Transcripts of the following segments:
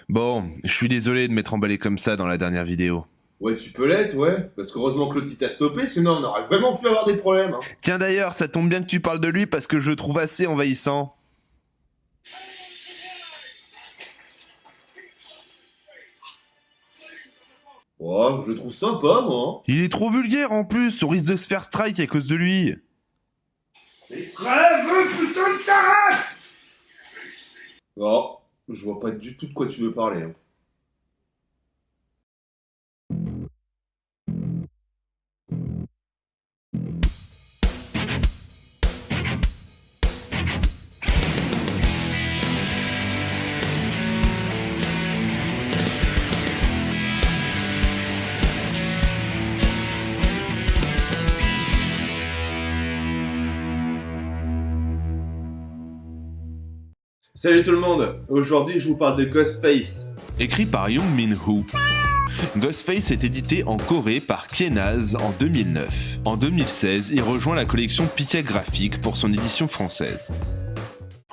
Bon, je suis désolé de m'être emballé comme ça dans la dernière vidéo. Ouais, tu peux l'être, ouais. Parce qu'heureusement que l'autre t'a stoppé, sinon on aurait vraiment pu avoir des problèmes. Hein. Tiens d'ailleurs, ça tombe bien que tu parles de lui parce que je le trouve assez envahissant. Ouais, je le trouve sympa, moi. Il est trop vulgaire en plus, on risque de se faire strike à cause de lui. Mais crève, putain de ta race. Non, je vois pas du tout de quoi tu veux parler. Hein. Salut tout le monde, aujourd'hui je vous parle de Ghostface. Écrit par Young Min-Woo. Ghostface est édité en Corée par Kenaz en 2009. En 2016, il rejoint la collection Pika Graphics pour son édition française.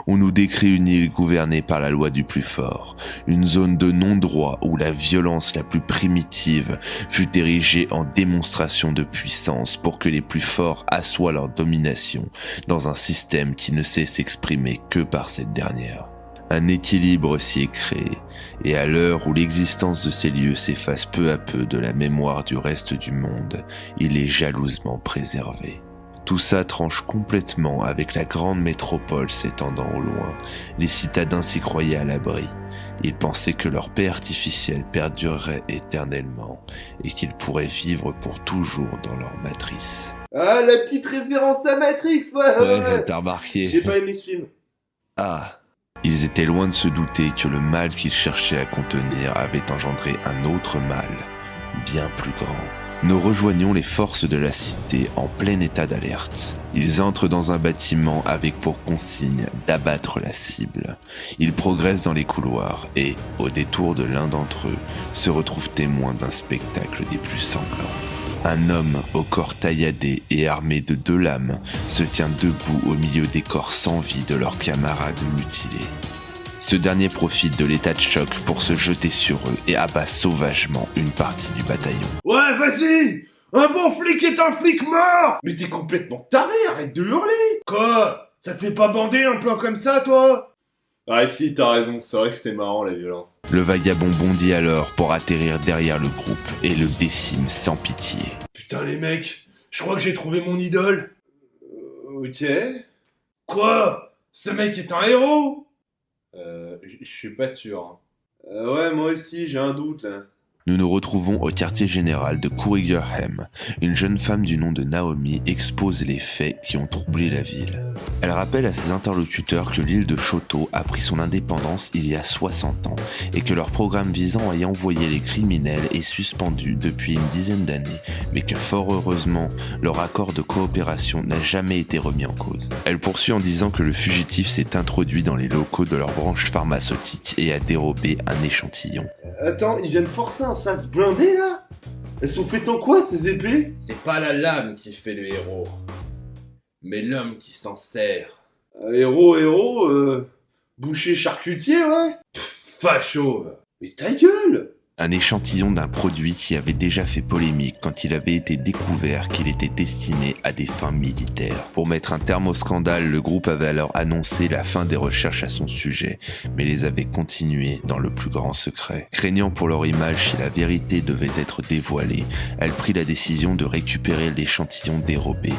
On nous décrit une île gouvernée par la loi du plus fort, une zone de non-droit où la violence la plus primitive fut érigée en démonstration de puissance pour que les plus forts assoient leur domination dans un système qui ne sait s'exprimer que par cette dernière. Un équilibre s'y est créé, et à l'heure où l'existence de ces lieux s'efface peu à peu de la mémoire du reste du monde, il est jalousement préservé. Tout ça tranche complètement avec la grande métropole s'étendant au loin. Les citadins s'y croyaient à l'abri. Ils pensaient que leur paix artificielle perdurerait éternellement et qu'ils pourraient vivre pour toujours dans leur matrice. Ah, la petite référence à Matrix, ouais. T'as remarqué. J'ai pas aimé ce film. Ah, ils étaient loin de se douter que le mal qu'ils cherchaient à contenir avait engendré un autre mal, bien plus grand. Nous rejoignons les forces de la cité en plein état d'alerte. Ils entrent dans un bâtiment avec pour consigne d'abattre la cible. Ils progressent dans les couloirs et, au détour de l'un d'entre eux, se retrouvent témoins d'un spectacle des plus sanglants. Un homme au corps tailladé et armé de 2 lames se tient debout au milieu des corps sans vie de leurs camarades mutilés. Ce dernier profite de l'état de choc pour se jeter sur eux et abat sauvagement une partie du bataillon. Ouais, vas-y. Un bon flic est un flic mort. Mais t'es complètement taré, arrête de hurler. Quoi? Ça te fait pas bander un plan comme ça, toi? Ah si, t'as raison, c'est vrai que c'est marrant la violence. Le vagabond bondit alors pour atterrir derrière le groupe et le décime sans pitié. Putain les mecs, je crois que j'ai trouvé mon idole. Ok. Quoi? Ce mec est un héros? Je suis pas sûr. Ouais, moi aussi, j'ai un doute là. Nous nous retrouvons au quartier général de Kurigerhem. Une jeune femme du nom de Naomi expose les faits qui ont troublé la ville. Elle rappelle à ses interlocuteurs que l'île de Shoto a pris son indépendance il y a 60 ans et que leur programme visant à y envoyer les criminels est suspendu depuis une dizaine d'années, mais que fort heureusement, leur accord de coopération n'a jamais été remis en cause. Elle poursuit en disant que le fugitif s'est introduit dans les locaux de leur branche pharmaceutique et a dérobé un échantillon. Attends, ils viennent forcer un sas blindé là? Elles sont faites en quoi ces épées? C'est pas la lame qui fait le héros, mais l'homme qui s'en sert. Boucher charcutier, ouais? Facho! Mais ta gueule! Un échantillon d'un produit qui avait déjà fait polémique quand il avait été découvert qu'il était destiné à des fins militaires. Pour mettre un terme au scandale, le groupe avait alors annoncé la fin des recherches à son sujet, mais les avait continuées dans le plus grand secret. Craignant pour leur image si la vérité devait être dévoilée, elle prit la décision de récupérer l'échantillon dérobé,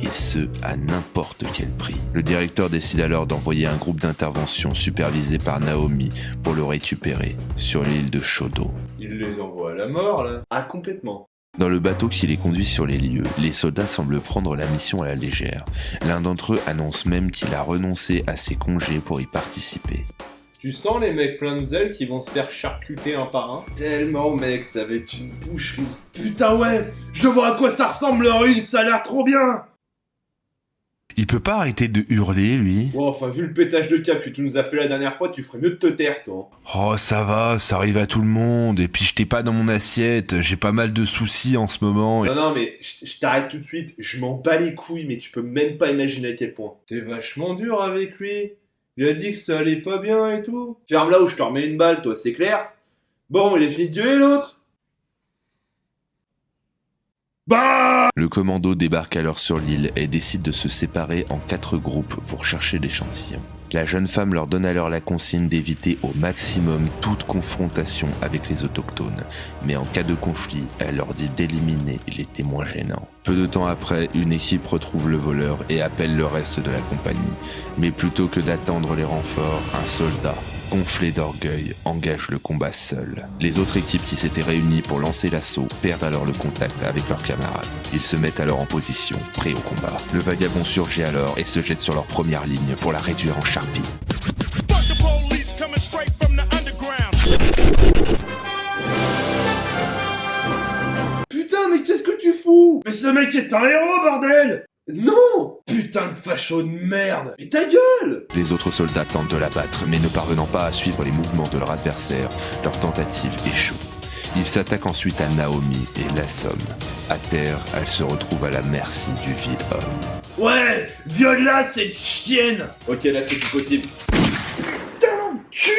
et ce, à n'importe quel prix. Le directeur décide alors d'envoyer un groupe d'intervention supervisé par Naomi pour le récupérer sur l'île de Shodo. Il les envoie à la mort, là. Ah, complètement. Dans le bateau qui les conduit sur les lieux, les soldats semblent prendre la mission à la légère. L'un d'entre eux annonce même qu'il a renoncé à ses congés pour y participer. Tu sens les mecs pleins de zèle qui vont se faire charcuter un par un? Tellement, mec, ça va être une boucherie. Putain, ouais! Je vois à quoi ça ressemble leur île, ça a l'air trop bien! Il peut pas arrêter de hurler, lui? Bon, enfin, vu le pétage de cap que tu nous as fait la dernière fois, tu ferais mieux de te taire, toi. Oh, ça va, ça arrive à tout le monde, et puis j'étais pas dans mon assiette, j'ai pas mal de soucis en ce moment. Non, mais je t'arrête tout de suite, je m'en bats les couilles, mais tu peux même pas imaginer à quel point. T'es vachement dur avec lui. Il a dit que ça allait pas bien et tout. Ferme là ou je te remets une balle, toi, c'est clair? Bon, il est fini de gueuler l'autre? Bah! Le commando débarque alors sur l'île et décide de se séparer en 4 groupes pour chercher l'échantillon. La jeune femme leur donne alors la consigne d'éviter au maximum toute confrontation avec les autochtones, mais en cas de conflit, elle leur dit d'éliminer les témoins gênants. Peu de temps après, une équipe retrouve le voleur et appelle le reste de la compagnie. Mais plutôt que d'attendre les renforts, un soldat, gonflé d'orgueil, engage le combat seul. Les autres équipes qui s'étaient réunies pour lancer l'assaut perdent alors le contact avec leurs camarades. Ils se mettent alors en position, prêts au combat. Le vagabond surgit alors et se jette sur leur première ligne pour la réduire en charpie. Putain, mais qu'est-ce que tu fous? Mais ce mec est un héros, bordel! Non! Putain de facho de merde! Mais ta gueule! Les autres soldats tentent de l'abattre, mais ne parvenant pas à suivre les mouvements de leur adversaire, leur tentative échoue. Ils s'attaquent ensuite à Naomi et l'assomment. À terre, elle se retrouve à la merci du vil homme. Ouais! Viole-la, cette chienne! Ok, là c'est plus possible. Putain d'enculé!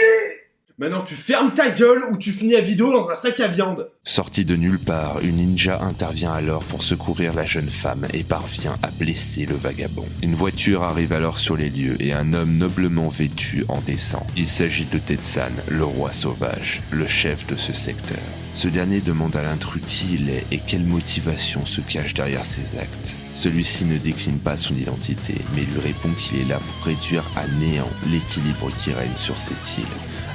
Maintenant tu fermes ta gueule ou tu finis à vidéo dans un sac à viande! Sortie de nulle part, une ninja intervient alors pour secourir la jeune femme et parvient à blesser le vagabond. Une voiture arrive alors sur les lieux et un homme noblement vêtu en descend. Il s'agit de Tetsan, le roi sauvage, le chef de ce secteur. Ce dernier demande à l'intrus qui il est et quelle motivation se cache derrière ses actes. Celui-ci ne décline pas son identité, mais lui répond qu'il est là pour réduire à néant l'équilibre qui règne sur cette île,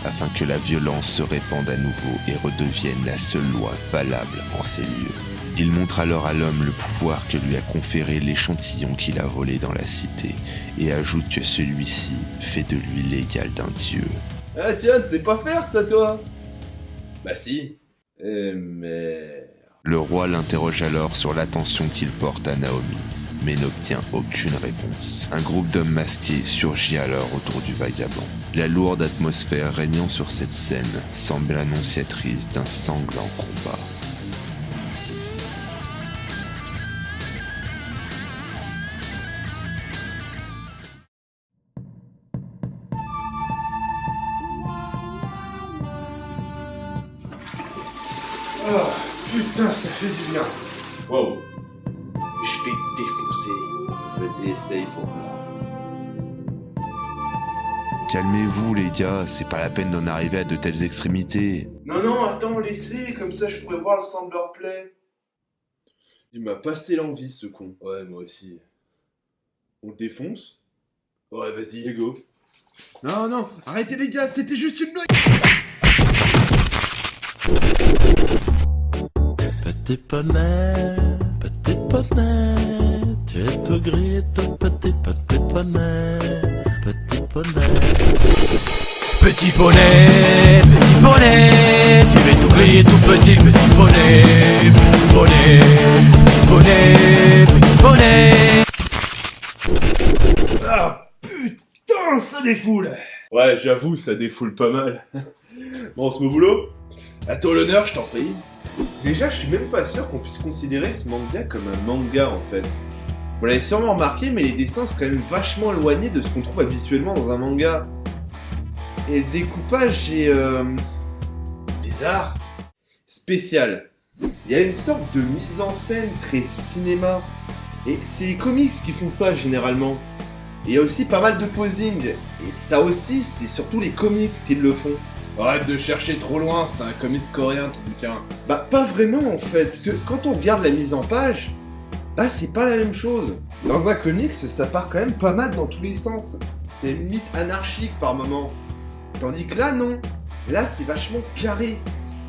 afin que la violence se répande à nouveau et redevienne la seule loi valable en ces lieux. Il montre alors à l'homme le pouvoir que lui a conféré l'échantillon qu'il a volé dans la cité, et ajoute que celui-ci fait de lui l'égal d'un dieu. Ah tiens, tu sais pas faire ça toi? Bah si. Mais... Le roi l'interroge alors sur l'attention qu'il porte à Naomi, mais n'obtient aucune réponse. Un groupe d'hommes masqués surgit alors autour du vagabond. La lourde atmosphère régnant sur cette scène semble annonciatrice d'un sanglant combat. Oh, putain, ça fait du bien. Wow. Je vais te défoncer. Vas-y, essaye pour moi. Calmez-vous les gars, c'est pas la peine d'en arriver à de telles extrémités. Non, attends, laissez, comme ça je pourrais voir le sang de leur plaie. Il m'a passé l'envie, ce con. Ouais, moi aussi. On le défonce? Ouais, vas-y. Et go. Non, arrêtez les gars, c'était juste une blague. Petit poney, tu es tout gris, tout petit poney, petit poney. Petit poney, tu es tout gris, tout petit poney, petit poney. Ah, putain, ça défoule. Ouais, j'avoue, ça défoule pas mal. Bon, on se met au boulot? À toi l'honneur, je t'en prie. Déjà, je suis même pas sûr qu'on puisse considérer ce manga comme un manga en fait. Vous l'avez sûrement remarqué, mais les dessins sont quand même vachement éloignés de ce qu'on trouve habituellement dans un manga. Et le découpage est bizarre, spécial. Il y a une sorte de mise en scène très cinéma. Et c'est les comics qui font ça généralement. Et il y a aussi pas mal de posing. Et ça aussi, c'est surtout les comics qui le font. Arrête de chercher trop loin, c'est un comics coréen ton bouquin. Bah pas vraiment en fait, parce que quand on regarde la mise en page, bah c'est pas la même chose. Dans un comics, ça part quand même pas mal dans tous les sens. C'est limite anarchique par moment. Tandis que là non, là c'est vachement carré.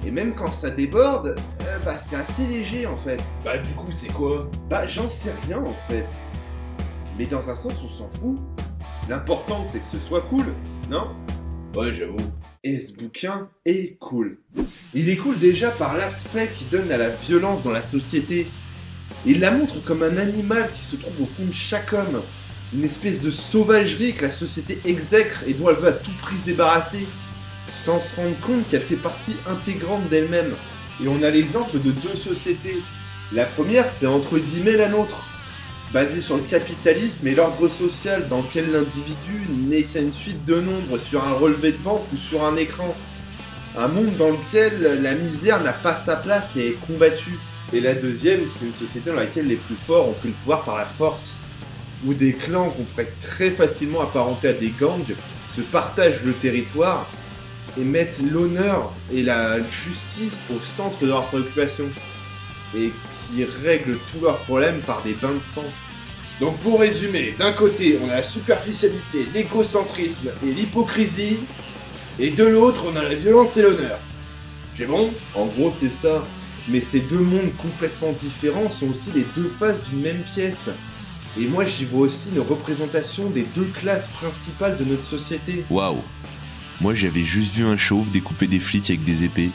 Et même quand ça déborde, bah c'est assez léger en fait. Bah du coup c'est quoi? Bah j'en sais rien en fait. Mais dans un sens on s'en fout. L'important c'est que ce soit cool, non? Ouais, j'avoue. Et ce bouquin est cool. Il est cool déjà par l'aspect qu'il donne à la violence dans la société. Il la montre comme un animal qui se trouve au fond de chaque homme. Une espèce de sauvagerie que la société exècre et dont elle veut à tout prix se débarrasser. Sans se rendre compte qu'elle fait partie intégrante d'elle-même. Et on a l'exemple de deux sociétés. La première, c'est entre guillemets la nôtre. basé sur le capitalisme et l'ordre social dans lequel l'individu n'est qu'une suite de nombres sur un relevé de banque ou sur un écran. Un monde dans lequel la misère n'a pas sa place et est combattue. Et la deuxième, c'est une société dans laquelle les plus forts ont pris le pouvoir par la force, où des clans qu'on pourrait très facilement apparenter à des gangs se partagent le territoire et mettent l'honneur et la justice au centre de leurs préoccupations, et qui règlent tous leurs problèmes par des bains de sang. Donc pour résumer, d'un côté on a la superficialité, l'égocentrisme et l'hypocrisie, et de l'autre on a la violence et l'honneur. C'est bon ? En gros c'est ça. Mais ces deux mondes complètement différents sont aussi les deux faces d'une même pièce. Et moi j'y vois aussi une représentation des deux classes principales de notre société. Waouh. Moi j'avais juste vu un chauve découper des flics avec des épées.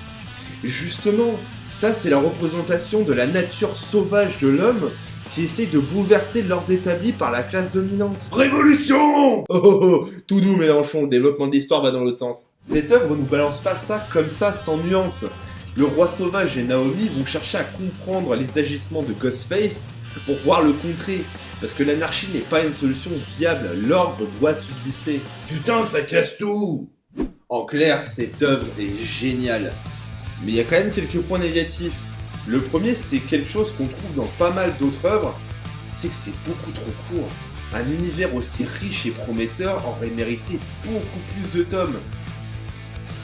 Justement, ça c'est la représentation de la nature sauvage de l'homme qui essaye de bouleverser l'ordre établi par la classe dominante. Révolution ! Oh, tout doux Mélenchon, le développement de l'histoire va dans l'autre sens. Cette œuvre nous balance pas ça comme ça, sans nuance. Le roi sauvage et Naomi vont chercher à comprendre les agissements de Ghostface pour pouvoir le contrer. Parce que l'anarchie n'est pas une solution viable, l'ordre doit subsister. Putain, ça casse tout! En clair, cette œuvre est géniale. Mais il y a quand même quelques points négatifs. Le premier, c'est quelque chose qu'on trouve dans pas mal d'autres œuvres, c'est que c'est beaucoup trop court. Un univers aussi riche et prometteur aurait mérité beaucoup plus de tomes.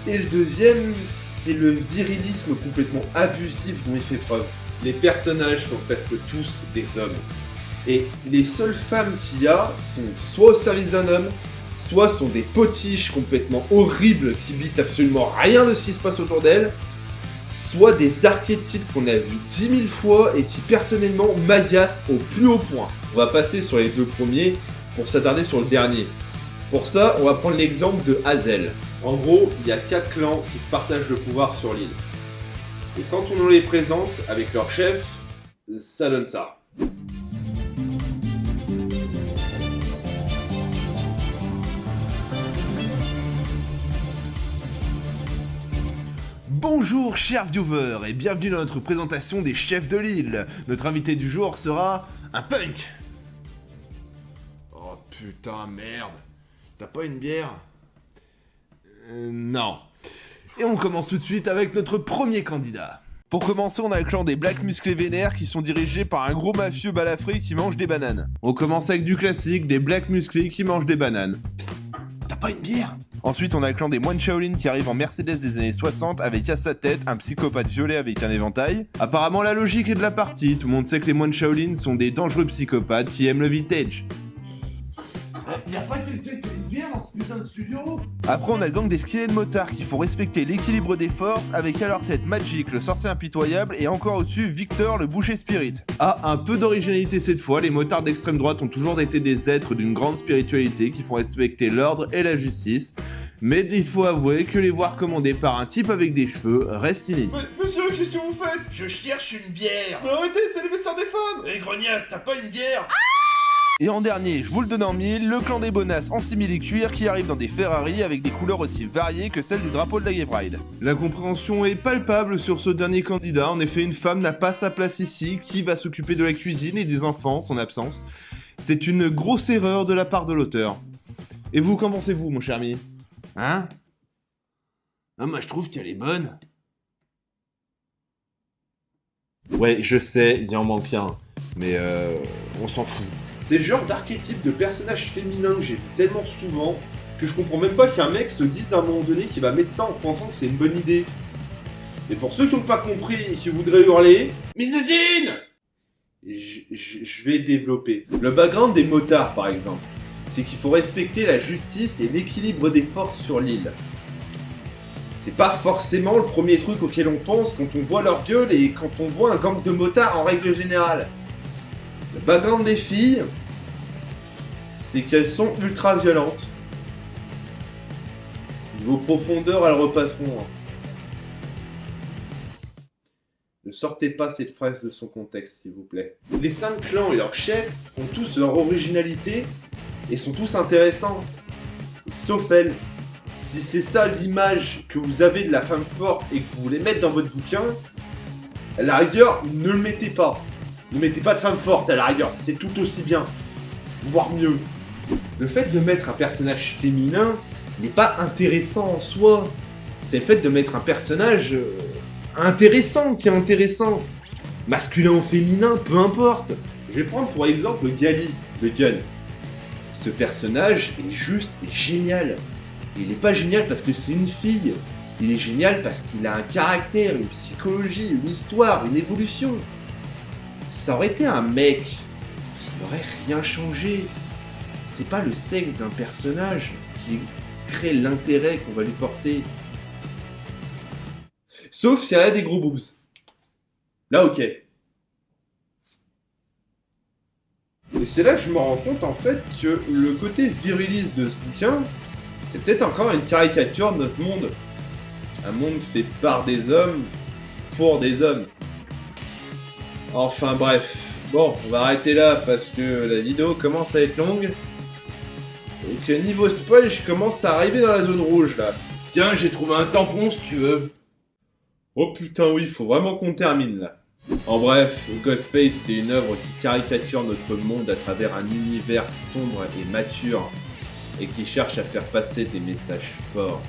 Et le deuxième, c'est le virilisme complètement abusif dont il fait preuve. Les personnages sont presque tous des hommes. Et les seules femmes qu'il y a sont soit au service d'un homme, soit sont des potiches complètement horribles qui bitent absolument rien de ce qui se passe autour d'elles, soit des archétypes qu'on a vus 10 000 fois et qui personnellement m'agacent au plus haut point. On va passer sur les deux premiers pour s'attarder sur le dernier. Pour ça, on va prendre l'exemple de Hazel. En gros, il y a 4 clans qui se partagent le pouvoir sur l'île. Et quand on nous les présente avec leur chef, ça donne ça. Bonjour chers viewers et bienvenue dans notre présentation des chefs de l'île. Notre invité du jour sera un punk. Oh putain merde. T'as pas une bière ? Non. Et on commence tout de suite avec notre premier candidat. Pour commencer, on a le clan des Blacks musclés vénères qui sont dirigés par un gros mafieux balafré qui mange des bananes. On commence avec du classique, des Blacks musclés qui mangent des bananes. Psst, t'as pas une bière ? Ensuite, on a le clan des moines Shaolin qui arrive en Mercedes des années 60 avec à sa tête un psychopathe violet avec un éventail. Apparemment, la logique est de la partie. Tout le monde sait que les moines Shaolin sont des dangereux psychopathes qui aiment le vintage. Y'a pas quelqu'un qui a une bière dans ce putain de studio ? Après, on a le gang des skinheads motards qui font respecter l'équilibre des forces avec à leur tête Magic, le sorcier impitoyable, et encore au-dessus, Victor, le boucher spirit. Ah, un peu d'originalité cette fois, les motards d'extrême droite ont toujours été des êtres d'une grande spiritualité qui font respecter l'ordre et la justice, mais il faut avouer que les voir commandés par un type avec des cheveux reste inédit. Monsieur, qu'est-ce que vous faites ? Je cherche une bière. Mais arrêtez, c'est les vestiaires des femmes ! Eh grognasse, t'as pas une bière? Et en dernier, je vous le donne en mille, le clan des bonasses en simili-cuir qui arrive dans des Ferrari avec des couleurs aussi variées que celles du drapeau de la Gay Pride. La compréhension est palpable sur ce dernier candidat, en effet une femme n'a pas sa place ici, qui va s'occuper de la cuisine et des enfants en son absence. C'est une grosse erreur de la part de l'auteur. Et vous, qu'en pensez-vous mon cher ami ? Hein ? Non, moi je trouve qu'elle est bonne. Ouais, je sais, il en manque un, mais on s'en fout. C'est le genre d'archétype de personnage féminin que j'ai vu tellement souvent que je comprends même pas qu'un mec se dise à un moment donné qu'il va mettre ça en pensant que c'est une bonne idée. Et pour ceux qui n'ont pas compris et qui voudraient hurler, misogyne! Je vais développer. Le background des motards par exemple, c'est qu'il faut respecter la justice et l'équilibre des forces sur l'île. C'est pas forcément le premier truc auquel on pense quand on voit leur gueule et quand on voit un gang de motards en règle générale. Le background des filles, c'est qu'elles sont ultra violentes. Niveau profondeur, elles repasseront. Hein. Ne sortez pas cette phrase de son contexte, s'il vous plaît. Les 5 clans et leurs chefs ont tous leur originalité et sont tous intéressants. Sauf elle. Si c'est ça l'image que vous avez de la femme forte et que vous voulez mettre dans votre bouquin, à la rigueur, ne le mettez pas. Ne mettez pas de femme forte à la rigueur, c'est tout aussi bien. Voire mieux. Le fait de mettre un personnage féminin n'est pas intéressant en soi. C'est le fait de mettre un personnage intéressant qui est intéressant. Masculin ou féminin, peu importe. Je vais prendre pour exemple Gali de Gun. Ce personnage est juste génial. Il n'est pas génial parce que c'est une fille. Il est génial parce qu'il a un caractère, une psychologie, une histoire, une évolution. Ça aurait été un mec, ça n'aurait rien changé. C'est pas le sexe d'un personnage qui crée l'intérêt qu'on va lui porter. Sauf si elle a des gros boobs. Là, ok. Et c'est là que je me rends compte en fait que le côté viriliste de ce bouquin, c'est peut-être encore une caricature de notre monde. Un monde fait par des hommes, pour des hommes. Enfin bref. Bon, on va arrêter là parce que la vidéo commence à être longue. Et que niveau spoil, je commence à arriver dans la zone rouge là. Tiens, j'ai trouvé un tampon si tu veux. Oh putain oui, faut vraiment qu'on termine là. En bref, Ghostface c'est une œuvre qui caricature notre monde à travers un univers sombre et mature et qui cherche à faire passer des messages forts.